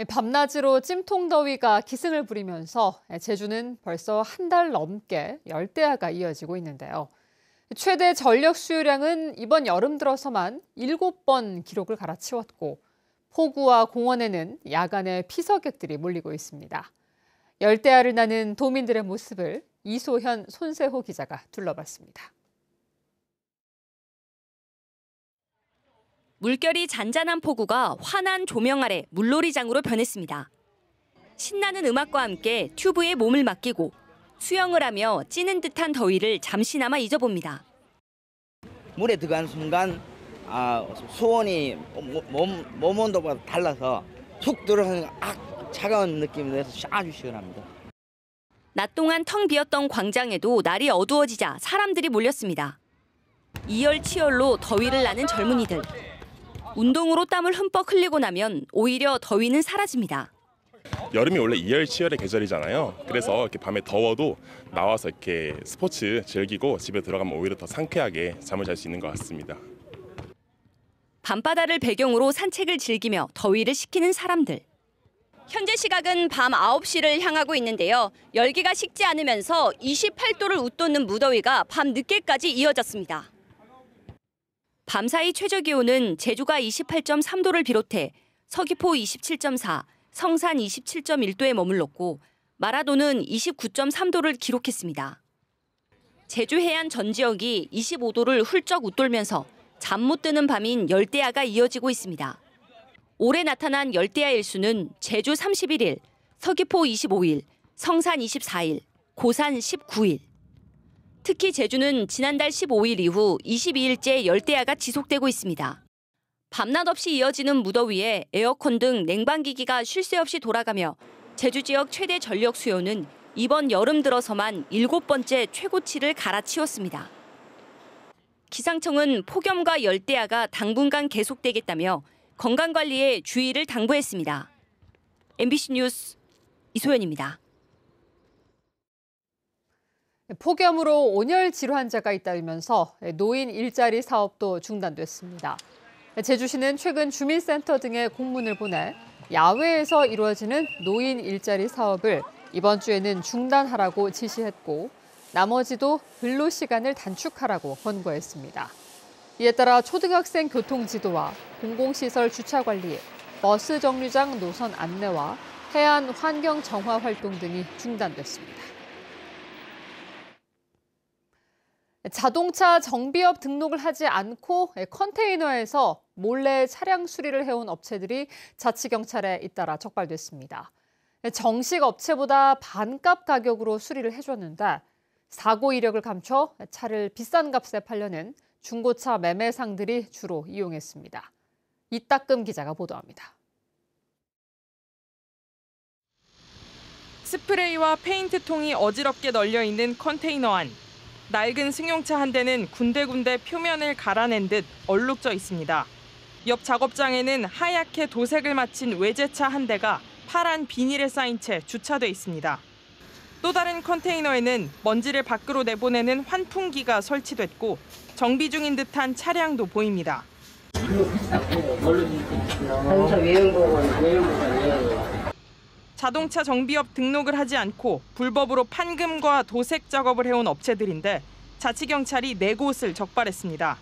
밤낮으로 찜통더위가 기승을 부리면서 제주는 벌써 한 달 넘게 열대야가 이어지고 있는데요. 최대 전력 수요량은 이번 여름 들어서만 7번 기록을 갈아치웠고 포구와 공원에는 야간에 피서객들이 몰리고 있습니다. 열대야를 나는 도민들의 모습을 이소현, 손세호 기자가 둘러봤습니다. 물결이 잔잔한 포구가 환한 조명 아래 물놀이장으로 변했습니다. 신나는 음악과 함께 튜브에 몸을 맡기고 수영을 하며 찌는 듯한 더위를 잠시나마 잊어봅니다. 물에 들어간 순간 수온이 몸 온도보다 달라서 툭 들어가는 차가운 느낌이 나서 아주 시원합니다. 낮 동안 텅 비었던 광장에도 날이 어두워지자 사람들이 몰렸습니다. 이열치열로 더위를 나는 젊은이들. 운동으로 땀을 흠뻑 흘리고 나면 오히려 더위는 사라집니다. 여름이 원래 이열치열의 계절이잖아요. 그래서 이렇게 밤에 더워도 나와서 이렇게 스포츠 즐기고 집에 들어가면 오히려 더 상쾌하게 잠을 잘 수 있는 것 같습니다. 밤바다를 배경으로 산책을 즐기며 더위를 식히는 사람들. 현재 시각은 밤 9시를 향하고 있는데요. 열기가 식지 않으면서 28도를 웃돋는 무더위가 밤 늦게까지 이어졌습니다. 밤사이 최저기온은 제주가 28.3도를 비롯해 서귀포 27.4, 성산 27.1도에 머물렀고 마라도는 29.3도를 기록했습니다. 제주 해안 전 지역이 25도를 훌쩍 웃돌면서 잠 못 드는 밤인 열대야가 이어지고 있습니다. 올해 나타난 열대야 일수는 제주 31일, 서귀포 25일, 성산 24일, 고산 19일. 특히 제주는 지난달 15일 이후 22일째 열대야가 지속되고 있습니다. 밤낮 없이 이어지는 무더위에 에어컨 등 냉방기기가 쉴 새 없이 돌아가며 제주 지역 최대 전력 수요는 이번 여름 들어서만 7번째 최고치를 갈아치웠습니다. 기상청은 폭염과 열대야가 당분간 계속되겠다며 건강관리에 주의를 당부했습니다. MBC 뉴스 이소연입니다. 폭염으로 온열 질환자가 있다면서 노인 일자리 사업도 중단됐습니다. 제주시는 최근 주민센터 등에 공문을 보내 야외에서 이루어지는 노인 일자리 사업을 이번 주에는 중단하라고 지시했고 나머지도 근로시간을 단축하라고 권고했습니다. 이에 따라 초등학생 교통지도와 공공시설 주차관리, 버스 정류장 노선 안내와 해안 환경 정화 활동 등이 중단됐습니다. 자동차 정비업 등록을 하지 않고 컨테이너에서 몰래 차량 수리를 해온 업체들이 자치경찰에 잇따라 적발됐습니다. 정식 업체보다 반값 가격으로 수리를 해줬는데 사고 이력을 감춰 차를 비싼 값에 팔려는 중고차 매매상들이 주로 이용했습니다. 이따금 기자가 보도합니다. 스프레이와 페인트통이 어지럽게 널려 있는 컨테이너 안. 낡은 승용차 한 대는 군데군데 표면을 갈아낸 듯 얼룩져 있습니다. 옆 작업장에는 하얗게 도색을 마친 외제차 한 대가 파란 비닐에 쌓인 채 주차돼 있습니다. 또 다른 컨테이너에는 먼지를 밖으로 내보내는 환풍기가 설치됐고 정비 중인 듯한 차량도 보입니다. 자동차 정비업 등록을 하지 않고 불법으로 판금과 도색 작업을 해온 업체들인데 자치경찰이 4곳을 적발했습니다.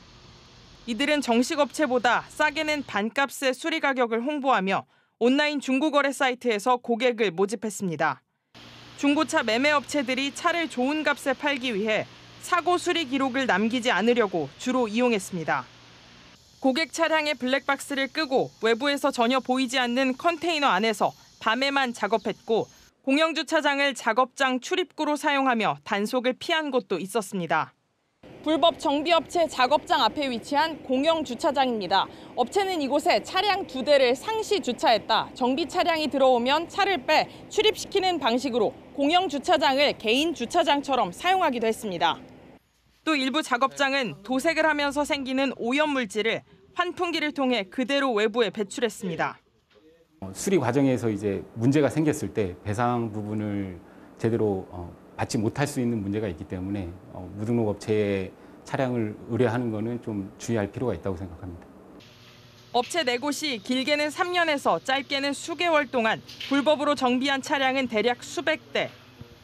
이들은 정식 업체보다 싸게 낸 반값의 수리 가격을 홍보하며 온라인 중고거래 사이트에서 고객을 모집했습니다. 중고차 매매 업체들이 차를 좋은 값에 팔기 위해 사고 수리 기록을 남기지 않으려고 주로 이용했습니다. 고객 차량의 블랙박스를 끄고 외부에서 전혀 보이지 않는 컨테이너 안에서 밤에만 작업했고 공영주차장을 작업장 출입구로 사용하며 단속을 피한 곳도 있었습니다. 불법 정비업체 작업장 앞에 위치한 공영주차장입니다. 업체는 이곳에 차량 2대를 상시 주차했다. 정비 차량이 들어오면 차를 빼 출입시키는 방식으로 공영주차장을 개인 주차장처럼 사용하기도 했습니다. 또 일부 작업장은 도색을 하면서 생기는 오염물질을 환풍기를 통해 그대로 외부에 배출했습니다. 수리 과정에서 이제 문제가 생겼을 때 배상 부분을 제대로 받지 못할 수 있는 문제가 있기 때문에 무등록 업체의 차량을 의뢰하는 것은 좀 주의할 필요가 있다고 생각합니다. 업체 4곳이 길게는 3년에서 짧게는 수개월 동안 불법으로 정비한 차량은 대략 수백 대.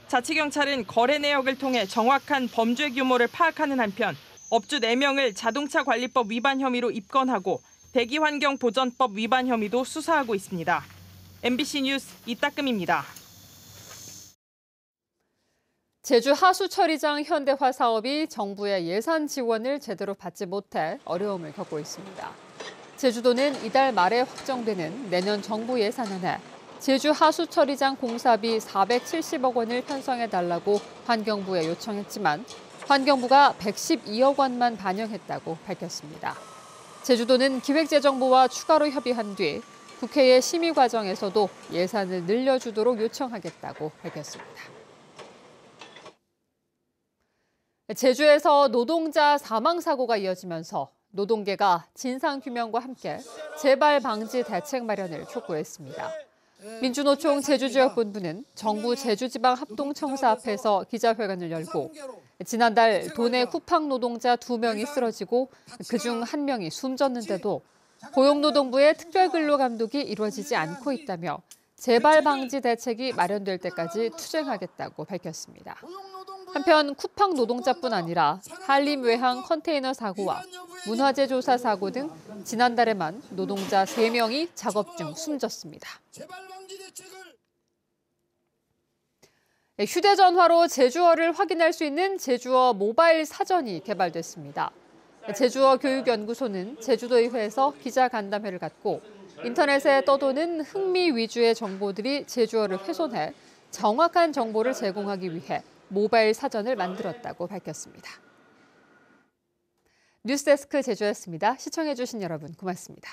자치경찰은 거래 내역을 통해 정확한 범죄 규모를 파악하는 한편 업주 4명을 자동차관리법 위반 혐의로 입건하고 대기환경보전법 위반 혐의도 수사하고 있습니다. MBC 뉴스 이따금입니다. 제주 하수처리장 현대화 사업이 정부의 예산 지원을 제대로 받지 못해 어려움을 겪고 있습니다. 제주도는 이달 말에 확정되는 내년 정부 예산안에 제주 하수처리장 공사비 470억 원을 편성해달라고 환경부에 요청했지만 환경부가 112억 원만 반영했다고 밝혔습니다. 제주도는 기획재정부와 추가로 협의한 뒤 국회의 심의 과정에서도 예산을 늘려주도록 요청하겠다고 밝혔습니다. 제주에서 노동자 사망 사고가 이어지면서 노동계가 진상규명과 함께 재발 방지 대책 마련을 촉구했습니다. 민주노총 제주지역본부는 정부 제주지방합동청사 앞에서 기자회견을 열고 지난달 도내 쿠팡 노동자 2명이 쓰러지고 그중 1명이 숨졌는데도 고용노동부의 특별근로감독이 이루어지지 않고 있다며 재발 방지 대책이 마련될 때까지 투쟁하겠다고 밝혔습니다. 한편 쿠팡 노동자뿐 아니라 한림 외항 컨테이너 사고와 문화재 조사 사고 등 지난달에만 노동자 3명이 작업 중 숨졌습니다. 휴대전화로 제주어를 확인할 수 있는 제주어 모바일 사전이 개발됐습니다. 제주어 교육연구소는 제주도의회에서 기자간담회를 갖고 인터넷에 떠도는 흥미 위주의 정보들이 제주어를 훼손해 정확한 정보를 제공하기 위해 모바일 사전을 만들었다고 밝혔습니다. 뉴스데스크 제주였습니다. 시청해주신 여러분 고맙습니다.